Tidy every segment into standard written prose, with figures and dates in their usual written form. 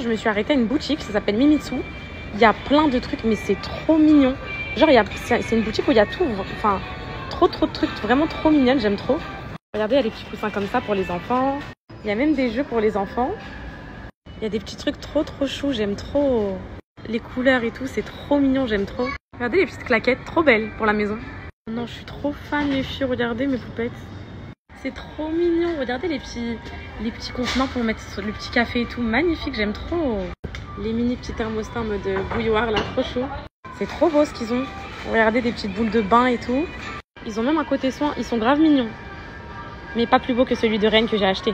Je me suis arrêtée à une boutique, ça s'appelle Mimitsu. Il y a plein de trucs, mais c'est trop mignon. Genre, c'est une boutique où il y a tout. Enfin, trop de trucs, vraiment trop mignonne, j'aime trop. Regardez, il y a des petits coussins comme ça pour les enfants. Il y a même des jeux pour les enfants. Il y a des petits trucs trop choux, j'aime trop. Les couleurs et tout, c'est trop mignon, j'aime trop. Regardez les petites claquettes, trop belles pour la maison. Non, je suis trop fan les filles, regardez mes poupettes. C'est trop mignon, regardez les petits contenants pour mettre le petit café et tout, magnifique, j'aime trop. Les mini petits thermostats en mode bouilloire là, trop chaud. C'est trop beau ce qu'ils ont. Regardez des petites boules de bain et tout. Ils ont même un côté soin, ils sont grave mignons. Mais pas plus beau que celui de Rennes que j'ai acheté.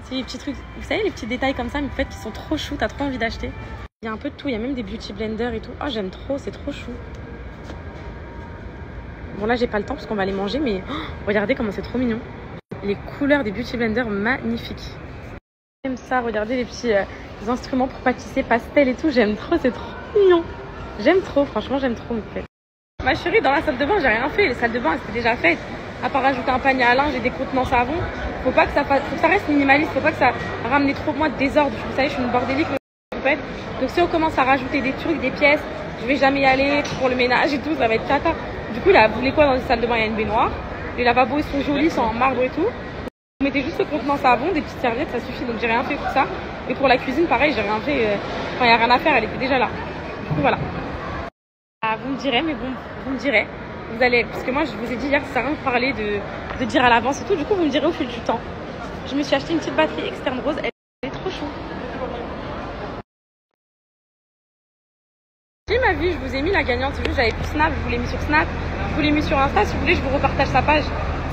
C'est les petits trucs, vous savez les petits détails comme ça, mais en fait qui sont trop choux, t'as trop envie d'acheter. Il y a un peu de tout, il y a même des beauty blenders et tout. Oh j'aime trop, c'est trop chou. Bon là j'ai pas le temps parce qu'on va les manger, mais regardez comment c'est trop mignon. Les couleurs des beauty blenders magnifiques. J'aime ça, regardez les petits instruments pour pâtisser, pastel et tout, j'aime trop, c'est trop mignon. J'aime trop, franchement j'aime trop. Ma chérie, dans la salle de bain j'ai rien fait, les salles de bain elles étaient déjà faites. À part rajouter un panier à linge et des contenants savon, faut pas que ça fasse, faut que ça reste minimaliste, faut pas que ça ramène trop moi de désordre. Vous savez, je suis une bordélique en fait. Donc si on commence à rajouter des trucs, des pièces, je vais jamais y aller pour le ménage et tout, ça va être cata. Du coup là, vous voulez quoi dans une salle de bain? Il y a une baignoire, les lavabos ils sont jolis, ils sont en marbre et tout. Vous mettez juste le contenant savon, des petites serviettes, ça suffit. Donc j'ai rien fait pour ça. Et pour la cuisine, pareil, j'ai rien fait. Enfin, il y a rien à faire, elle était déjà là. Du coup voilà. Ah, vous me direz, mais bon, vous me direz. Vous allez, parce que moi je vous ai dit hier que ça sert à rien de parler de dire à l'avance et tout, du coup vous me direz au fil du temps. Je me suis acheté une petite batterie externe rose, elle est trop chou. Qui m'a vu, je vous ai mis la gagnante, c'est juste j'avais plus Snap, je vous l'ai mis sur Snap, je vous l'ai mis sur Insta, si vous voulez je vous repartage sa page.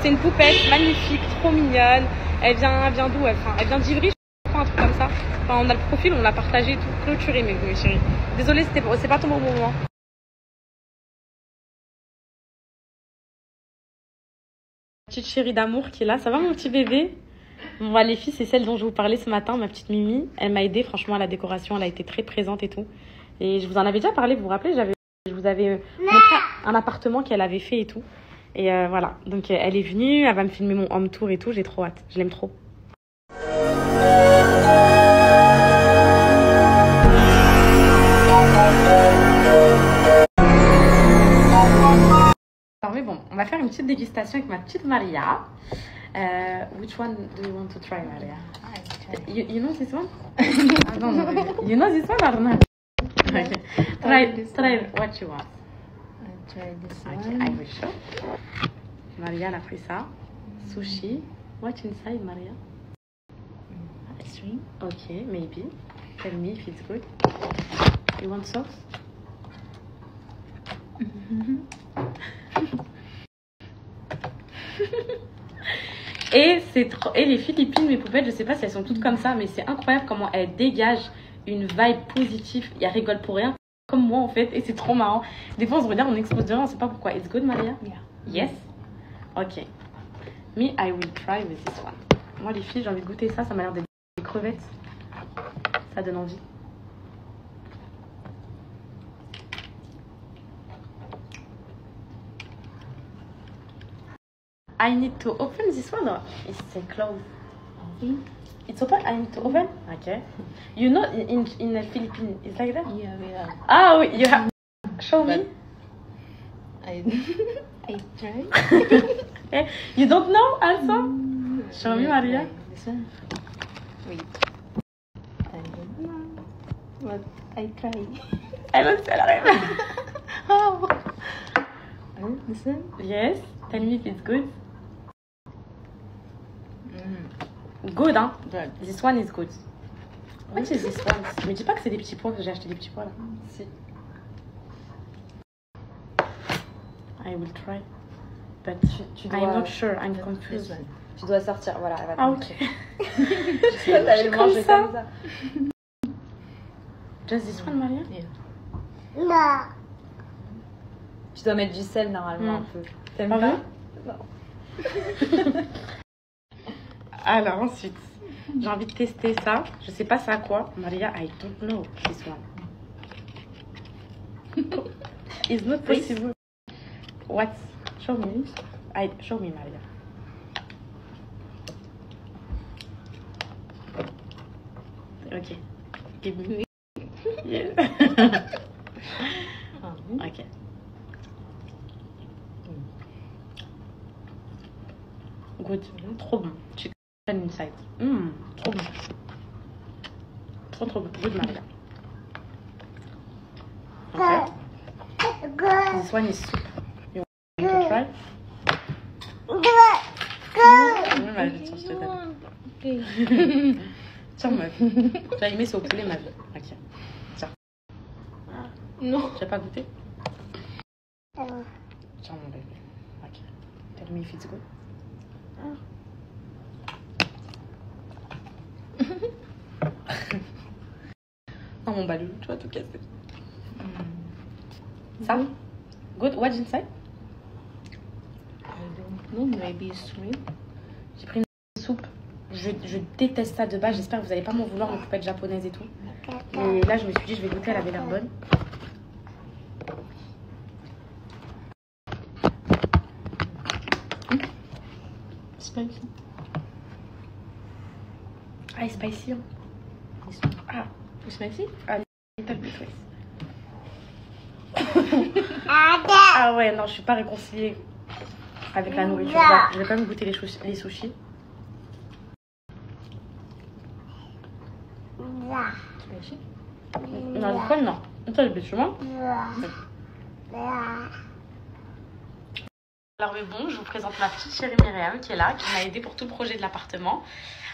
C'est une poupette magnifique, trop mignonne, elle vient d'où elle vient d'Ivry, je crois, un truc comme ça. Enfin on a le profil, on l'a partagé, tout clôturé mes chéris. Désolée, c'est pas ton bon moment. Petite chérie d'amour qui est là, ça va mon petit bébé? Bon, bah, les filles, c'est celle dont je vous parlais ce matin, ma petite Mimi. Elle m'a aidée franchement à la décoration, elle a été très présente et tout. Et je vous en avais déjà parlé, vous vous rappelez, je vous avais montré un appartement qu'elle avait fait et tout. Et voilà, donc elle est venue, elle va me filmer mon home tour et tout, j'ai trop hâte, je l'aime trop. Alors, mais bon, on va faire une petite dégustation avec ma petite Maria. Which one do you want to try, Maria? You know this one? I don't know. You know this one or not? Okay. Try what you want. I try this Okay, one. I will show. Maria a pris ça. Sushi. What's inside, Maria? Shrimp. Okay, maybe. Tell me if it's good. You want sauce? Et c'est trop. Et les Philippines, mes poupettes, je sais pas si elles sont toutes comme ça, mais c'est incroyable comment elles dégagent une vibe positive. Il y a rigole pour rien, comme moi en fait, et c'est trop marrant. Des fois on se regarde, on explose de rien, on sait pas pourquoi. It's good, Maria? Yeah. Yes? Ok. Me, I will try with this one. Moi les filles, j'ai envie de goûter ça, ça m'a l'air d'être des crevettes. Ça donne envie. I need to open this one or it's closed? It's open? I need to open? Okay. You know in the Philippines it's like that? Yeah, we have. Ah oui, you have. Show me. I try. Eh, you don't know also? Show me, Maria. Like this one. Wait. I don't know. But I try. I don't tell her. How? This one? Yes. Tell me if it's good. Good, hein? Good. This one is good. What is this one? Me dis pas que c'est des petits pois, que j'ai acheté des petits pois là. Si. I will try. But Tu I'm not sure, I'm confused. Tu dois sortir, voilà. Elle va Ah, ok. Tu vas aller comme manger ça. comme ça. Just this one, Maria? Yeah. Non. Tu dois mettre du sel normalement un peu. T'aimes Ah pas? oui? Non. Alors ensuite, j'ai envie de tester ça. Je sais pas c'est à quoi. Maria, I don't know this one. It's not possible. What? Show me. Show me, Maria. Ok. Give me. Yes. Ok. Good. Trop bon. Chicken inside. Trop bon. Trop bon. Good, Maria. Okay. This one is soup. You want to try? Tiens, meuf. Tu as aimé, c'est au poulet, ma vie. Ok. Tiens. Non. Tu n'as pas goûté? Tiens, mon bébé. Ok. Tell me if it's good. Non, mon balou, tu vas tout casser. Ça? Good. What's inside? I don't know, maybe sweet. J'ai pris une soupe. Je déteste ça de base. J'espère que vous n'allez pas m'en vouloir, mes poupettes japonaises et tout. Mais là, je me suis dit, je vais goûter. Elle avait l'air bonne. Spicy. Ah, it's spicy. Hein. Ah, It's spicy? a little bit, oui. Ah ouais, non, je suis pas réconciliée avec la nourriture. Je vais quand même goûter les sushis. Spicy? Non, le poil, non. Attends, le bêtement. Alors, mais bon, je vous présente ma petite chérie Myriam qui est là, qui m'a aidée pour tout le projet de l'appartement.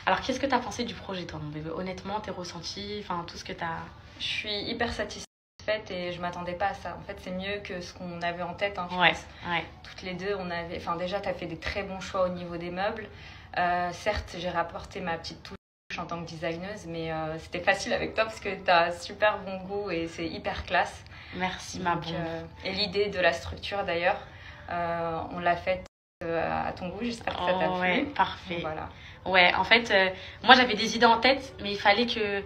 Alors, qu'est-ce que tu as pensé du projet, toi, mon bébé? Honnêtement, tes ressentis, enfin, tout ce que tu as... Je suis hyper satisfaite et je m'attendais pas à ça. En fait, c'est mieux que ce qu'on avait en tête. Hein, je pense. Ouais. Toutes les deux, on avait... Enfin, déjà, tu as fait des très bons choix au niveau des meubles. Certes, j'ai rapporté ma petite touche en tant que designeuse, mais c'était facile avec toi parce que tu as super bon goût et c'est hyper classe. Merci, ma Donc, bonne. et l'idée de la structure, d'ailleurs, on l'a faite à ton goût. J'espère que ça t'a plu. Ouais, parfait. Donc, voilà. Ouais, en fait, moi j'avais des idées en tête, mais il fallait que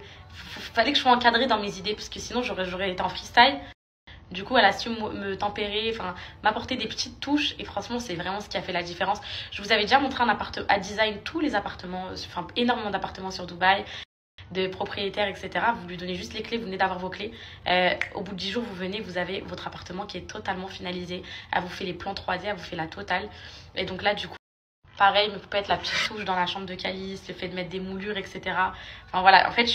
je sois encadrée dans mes idées, parce que sinon j'aurais été en freestyle. Du coup, elle a su me tempérer, enfin, m'apporter des petites touches, et franchement, c'est vraiment ce qui a fait la différence. Je vous avais déjà montré un appartement, à design tous les appartements, enfin, énormément d'appartements sur Dubaï, de propriétaires, etc. Vous lui donnez juste les clés, vous venez d'avoir vos clés. Au bout de 10 jours, vous venez, vous avez votre appartement qui est totalement finalisé. Elle vous fait les plans 3D, elle vous fait la totale. Et donc là, du coup, pareil, mais peut être la petite touche dans la chambre de Calice, le fait de mettre des moulures, etc. Enfin voilà, en fait,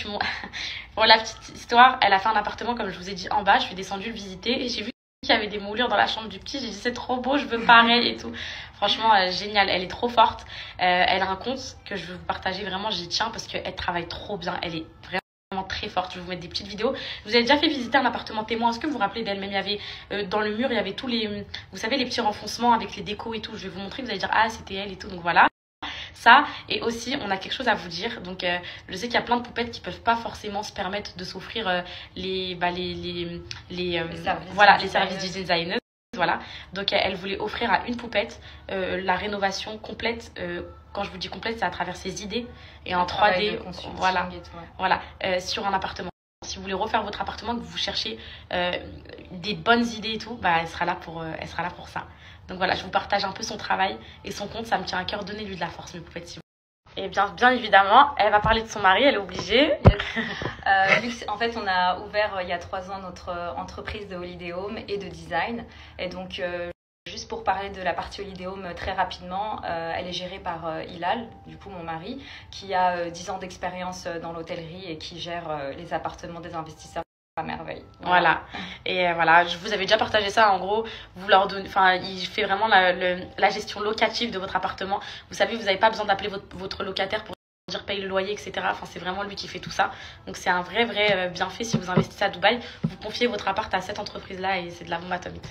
Pour la petite histoire, elle a fait un appartement, comme je vous ai dit, en bas. Je suis descendue le visiter et j'ai vu qu'il y avait des moulures dans la chambre du petit. J'ai dit, c'est trop beau, je veux pareil et tout. Franchement, génial. Elle est trop forte. Elle a un compte que je veux vous partager. Vraiment, j'y tiens parce qu'elle travaille trop bien. Elle est vraiment très forte. Je vais vous mettre des petites vidéos. Vous avez déjà fait visiter un appartement témoin. Est-ce que vous vous rappelez d'elle? Même il y avait dans le mur, il y avait tous les, vous savez, les petits renfoncements avec les décos et tout. Je vais vous montrer, vous allez dire, ah, c'était elle et tout. Donc voilà. Ça, et aussi on a quelque chose à vous dire. Donc je sais qu'il y a plein de poupettes qui peuvent pas forcément se permettre de s'offrir les services du designer. Voilà. Donc elle voulait offrir à une poupette la rénovation complète. Quand je vous dis complète, c'est à travers ses idées et en 3D. Voilà. Voilà. Sur un appartement. Si vous voulez refaire votre appartement, que vous cherchez des bonnes idées et tout, bah, elle sera là pour ça. Donc voilà, je vous partage un peu son travail et son compte, ça me tient à cœur. Donnez-lui de la force, mes poupettes, si vous voulez. Et bien évidemment, elle va parler de son mari, elle est obligée. Yes. En fait, on a ouvert il y a 3 ans notre entreprise de Holiday Home et de design. Et donc, juste pour parler de la partie Holiday Home très rapidement, elle est gérée par Hilal, du coup mon mari, qui a 10 ans d'expérience dans l'hôtellerie et qui gère les appartements des investisseurs à merveille. Voilà. Et voilà, je vous avais déjà partagé ça. En gros, vous leur donnez, enfin, il fait vraiment la gestion locative de votre appartement. Vous savez, vous n'avez pas besoin d'appeler votre locataire pour dire paye le loyer, etc. Enfin, c'est vraiment lui qui fait tout ça. Donc c'est un vrai bienfait si vous investissez à Dubaï. Vous confiez votre appart à cette entreprise-là et c'est de la bombe atomique.